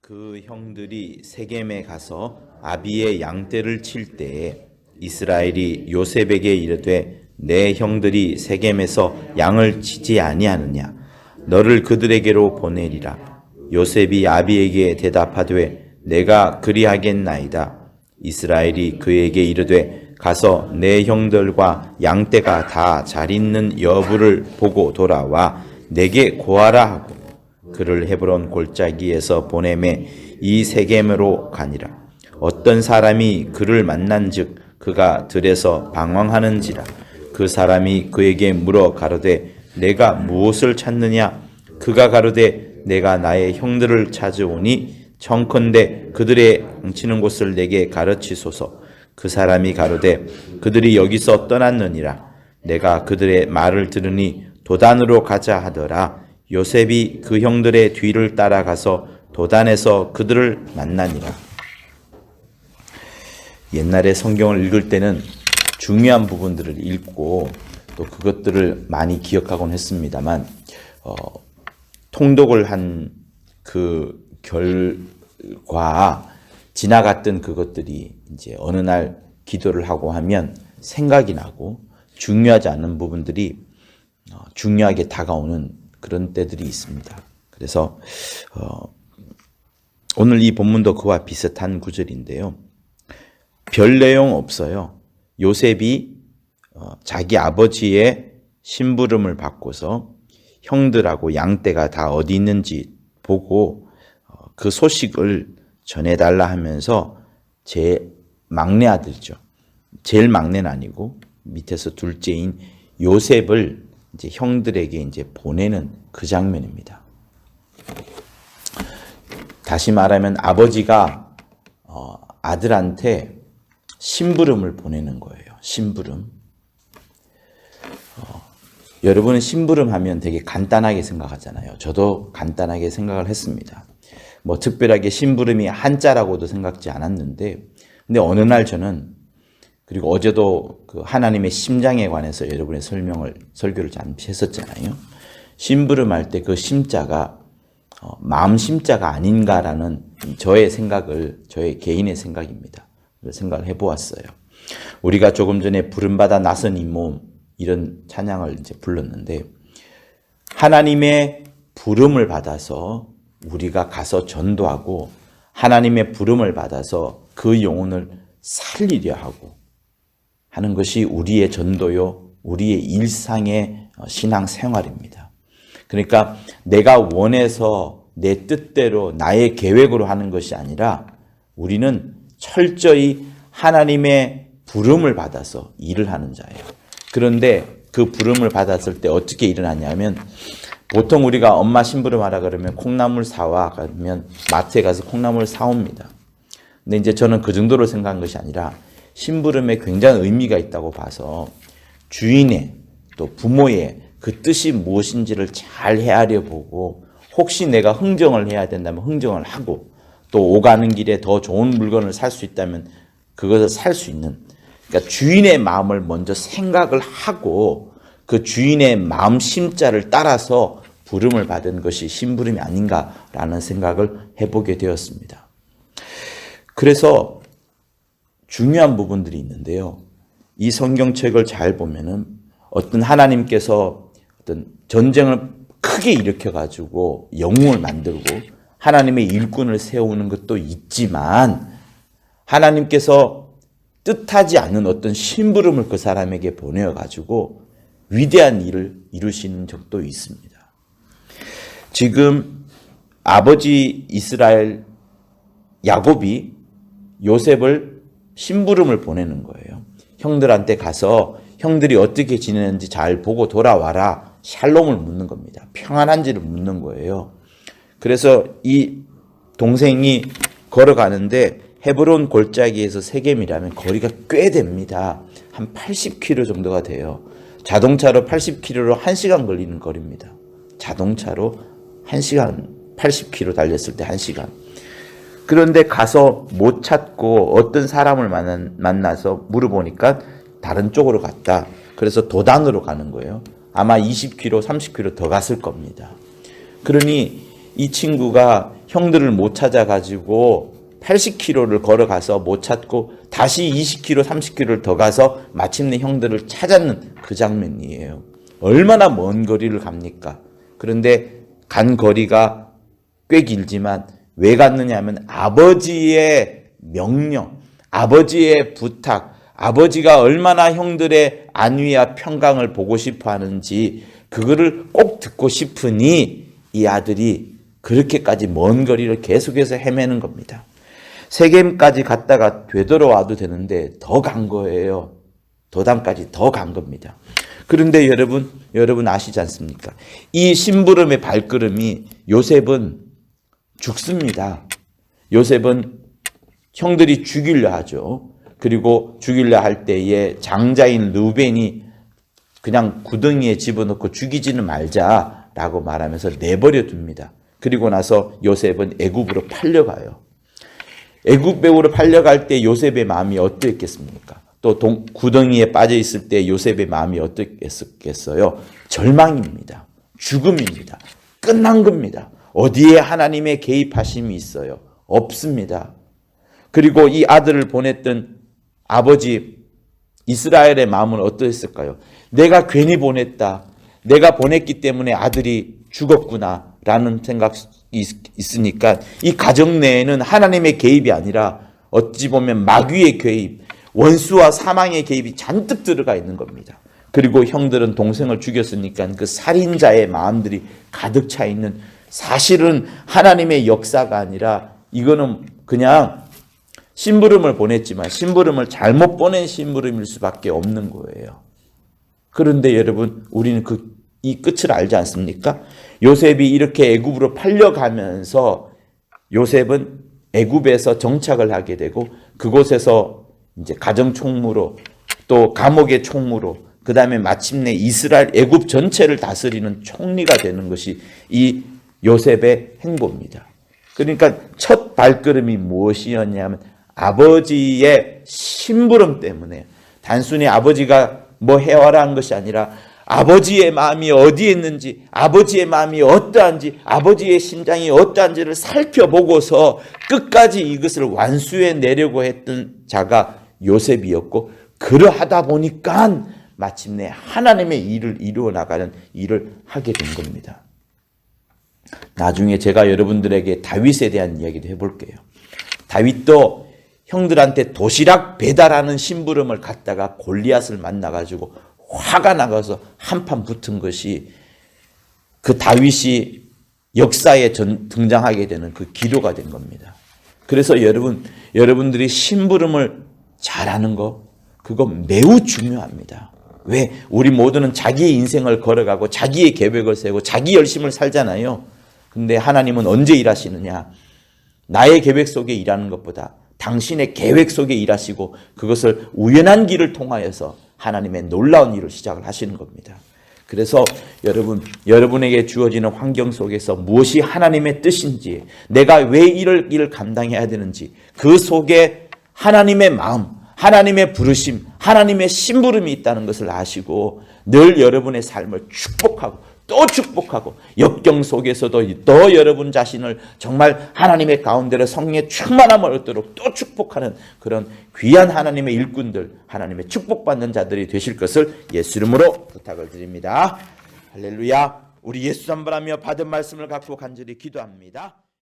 그 형들이 세겜에 가서 아비의 양떼를 칠 때에 이스라엘이 요셉에게 이르되 내 형들이 세겜에서 양을 치지 아니하느냐 너를 그들에게로 보내리라. 요셉이 아비에게 대답하되 내가 그리하겠나이다. 이스라엘이 그에게 이르되 가서 내 형들과 양떼가 다 잘 있는 여부를 보고 돌아와 내게 고하라 하고 그를 헤브론 골짜기에서 보내매 이 세겜으로 가니라. 어떤 사람이 그를 만난즉 그가 들에서 방황하는지라. 그 사람이 그에게 물어 가로되 내가 무엇을 찾느냐. 그가 가로되 내가 나의 형들을 찾으오니 청컨대 그들의 양치는 곳을 내게 가르치소서. 그 사람이 가로되 그들이 여기서 떠났느니라. 내가 그들의 말을 들으니 도단으로 가자 하더라. 요셉이 그 형들의 뒤를 따라가서 도단에서 그들을 만나니라. 옛날에 성경을 읽을 때는 중요한 부분들을 읽고 또 그것들을 많이 기억하곤 했습니다만 통독을 한 그 결과 지나갔던 그것들이 이제 어느 날 기도를 하고 하면 생각이 나고 중요하지 않은 부분들이 중요하게 다가오는 그런 때들이 있습니다. 그래서 오늘 이 본문도 그와 비슷한 구절인데요. 별 내용 없어요. 요셉이 자기 아버지의 심부름을 받고서 형들하고 양떼가 다 어디 있는지 보고 그 소식을 전해달라 하면서 제 막내 아들죠. 제일 막내는 아니고 밑에서 둘째인 요셉을 이제 형들에게 이제 보내는 그 장면입니다. 다시 말하면 아버지가 아들한테 심부름을 보내는 거예요. 심부름. 여러분은 심부름 하면 되게 간단하게 생각하잖아요. 저도 간단하게 생각을 했습니다. 뭐 특별하게 심부름이 한자라고도 생각지 않았는데, 근데 어느 날 저는, 그리고 어제도 그 하나님의 심장에 관해서 여러분의 설교를 잠시 했었잖아요. 심부름할 때 그 심자가 마음 심자가 아닌가라는 저의 개인의 생각입니다. 생각을 해보았어요. 우리가 조금 전에 부름받아 나선 이 몸, 이런 찬양을 이제 불렀는데, 하나님의 부름을 받아서 우리가 가서 전도하고 하나님의 부름을 받아서 그 영혼을 살리려 하고 하는 것이 우리의 전도요, 우리의 일상의 신앙 생활입니다. 그러니까 내가 원해서 내 뜻대로 나의 계획으로 하는 것이 아니라 우리는 철저히 하나님의 부름을 받아서 일을 하는 자예요. 그런데 그 부름을 받았을 때 어떻게 일어나냐면, 보통 우리가 엄마 심부름하라 그러면 콩나물 사와 그러면 마트에 가서 콩나물을 사옵니다. 근데 이제 저는 그 정도로 생각한 것이 아니라 심부름에 굉장히 의미가 있다고 봐서 주인의 또 부모의 그 뜻이 무엇인지를 잘 헤아려 보고, 혹시 내가 흥정을 해야 된다면 흥정을 하고, 또 오가는 길에 더 좋은 물건을 살 수 있다면 그것을 살 수 있는, 그러니까 주인의 마음을 먼저 생각을 하고 그 주인의 마음 심자를 따라서 부름을 받은 것이 심부름이 아닌가라는 생각을 해보게 되었습니다. 그래서 중요한 부분들이 있는데요. 이 성경책을 잘 보면은 어떤 하나님께서 어떤 전쟁을 크게 일으켜가지고 영웅을 만들고 하나님의 일꾼을 세우는 것도 있지만, 하나님께서 뜻하지 않는 어떤 심부름을 그 사람에게 보내어가지고 위대한 일을 이루시는 적도 있습니다. 지금 아버지 이스라엘 야곱이 요셉을 심부름을 보내는 거예요. 형들한테 가서 형들이 어떻게 지내는지 잘 보고 돌아와라. 샬롬을 묻는 겁니다. 평안한지를 묻는 거예요. 그래서 이 동생이 걸어가는데 헤브론 골짜기에서 세겜이라면 거리가 꽤 됩니다. 한 80km 정도가 돼요. 자동차로 80km로 1시간 걸리는 거리입니다. 자동차로 1시간, 80km 달렸을 때 1시간. 그런데 가서 못 찾고 어떤 사람을 만나서 물어보니까 다른 쪽으로 갔다. 그래서 도단으로 가는 거예요. 아마 20km, 30km 더 갔을 겁니다. 그러니 이 친구가 형들을 못 찾아가지고 80km를 걸어가서 못 찾고 다시 20km, 30km를 더 가서 마침내 형들을 찾았는 그 장면이에요. 얼마나 먼 거리를 갑니까? 그런데 간 거리가 꽤 길지만 왜 갔느냐 하면 아버지의 명령, 아버지의 부탁, 아버지가 얼마나 형들의 안위와 평강을 보고 싶어 하는지 그거를 꼭 듣고 싶으니 이 아들이 그렇게까지 먼 거리를 계속해서 헤매는 겁니다. 세겜까지 갔다가 되돌아와도 되는데 더 간 거예요. 도단까지 더 간 겁니다. 그런데 여러분 아시지 않습니까? 이 심부름의 발걸음이 요셉은 죽습니다. 요셉은 형들이 죽이려 하죠. 그리고 죽이려 할 때에 장자인 르벤이 그냥 구덩이에 집어넣고 죽이지는 말자라고 말하면서 내버려 둡니다. 그리고 나서 요셉은 애굽으로 팔려가요. 애굽으로 팔려갈 때 요셉의 마음이 어땠겠습니까? 또 구덩이에 빠져 있을 때 요셉의 마음이 어떻겠어요? 절망입니다. 죽음입니다. 끝난 겁니다. 어디에 하나님의 개입하심이 있어요? 없습니다. 그리고 이 아들을 보냈던 아버지 이스라엘의 마음은 어떠했을까요? 내가 괜히 보냈다. 내가 보냈기 때문에 아들이 죽었구나 라는 생각이 있으니까 이 가정 내에는 하나님의 개입이 아니라 어찌 보면 마귀의 개입, 원수와 사망의 개입이 잔뜩 들어가 있는 겁니다. 그리고 형들은 동생을 죽였으니까 그 살인자의 마음들이 가득 차 있는, 사실은 하나님의 역사가 아니라 이거는 그냥 심부름을 보냈지만 심부름을 잘못 보낸 심부름일 수밖에 없는 거예요. 그런데 여러분, 우리는 이 끝을 알지 않습니까? 요셉이 이렇게 애굽으로 팔려가면서 요셉은 애굽에서 정착을 하게 되고 그곳에서 이제 가정 총무로 또 감옥의 총무로 그 다음에 마침내 이스라엘 애굽 전체를 다스리는 총리가 되는 것이 이 요셉의 행보입니다. 그러니까 첫 발걸음이 무엇이었냐면 아버지의 심부름 때문에, 단순히 아버지가 뭐 해와라 한 것이 아니라 아버지의 마음이 어디에 있는지, 아버지의 마음이 어떠한지, 아버지의 심장이 어떠한지를 살펴보고서 끝까지 이것을 완수해 내려고 했던 자가 요셉이었고, 그러하다 보니까 마침내 하나님의 일을 이루어 나가는 일을 하게 된 겁니다. 나중에 제가 여러분들에게 다윗에 대한 이야기도 해볼게요. 다윗도 형들한테 도시락 배달하는 심부름을 갖다가 골리앗을 만나가지고 화가 나가서 한판 붙은 것이 그 다윗이 역사에 등장하게 되는 그 기로가 된 겁니다. 그래서 여러분들이 심부름을 잘하는 거, 그거 매우 중요합니다. 왜? 우리 모두는 자기의 인생을 걸어가고 자기의 계획을 세우고 자기 열심을 살잖아요. 근데 하나님은 언제 일하시느냐? 나의 계획 속에 일하는 것보다 당신의 계획 속에 일하시고 그것을 우연한 길을 통하여서 하나님의 놀라운 일을 시작을 하시는 겁니다. 그래서 여러분에게 주어지는 환경 속에서 무엇이 하나님의 뜻인지, 내가 왜 일을 감당해야 되는지, 그 속에 하나님의 마음, 하나님의 부르심, 하나님의 심부름이 있다는 것을 아시고 늘 여러분의 삶을 축복하고 또 축복하고 역경 속에서도 또 여러분 자신을 정말 하나님의 가운데로 성령의 충만함을 얻도록 또 축복하는 그런 귀한 하나님의 일꾼들, 하나님의 축복받는 자들이 되실 것을 예수 이름으로 부탁을 드립니다. 할렐루야. 우리 예수 선발하며 받은 말씀을 갖고 간절히 기도합니다.